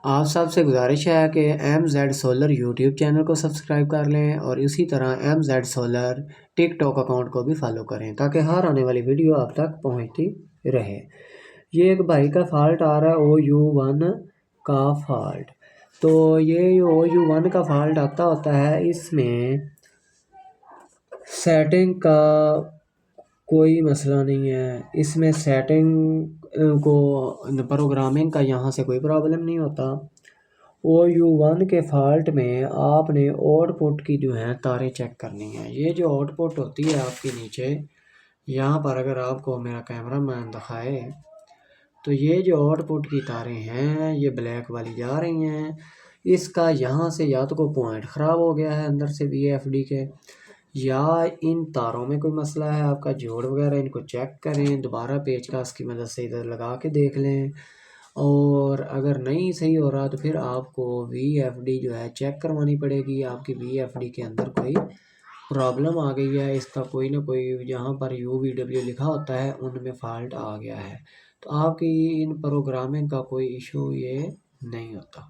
आप सबसे गुजारिश है कि MZ सोलर यूट्यूब चैनल को सब्सक्राइब कर लें और इसी तरह MZ सोलर टिकटॉक अकाउंट को भी फॉलो करें ताकि हर आने वाली वीडियो आप तक पहुंचती रहे। ये एक भाई का फॉल्ट आ रहा है OU1 का फॉल्ट। तो ये OU1 का फॉल्ट आता होता है, इसमें सेटिंग का कोई मसला नहीं है। इसमें सेटिंग को प्रोग्रामिंग का यहाँ से कोई प्रॉब्लम नहीं होता। OU1 के फॉल्ट में आपने आउटपुट की जो है तारें चेक करनी है। ये जो आउटपुट होती है आपके नीचे, यहाँ पर अगर आपको मेरा कैमरा मैन दिखाए तो ये जो आउटपुट की तारें हैं ये ब्लैक वाली जा रही हैं। इसका यहाँ से या तो कोई पॉइंट ख़राब हो गया है अंदर से VFD के, या इन तारों में कोई मसला है। आपका जोड़ वगैरह इनको चेक करें, दोबारा पेचकस की मदद से इधर लगा के देख लें। और अगर नहीं सही हो रहा तो फिर आपको VFD जो है चेक करवानी पड़ेगी। आपकी VFD के अंदर कोई प्रॉब्लम आ गई है, इसका कोई ना कोई जहाँ पर UVW लिखा होता है उनमें फॉल्ट आ गया है। तो आपकी इन प्रोग्रामिंग का कोई इशू ये नहीं होता।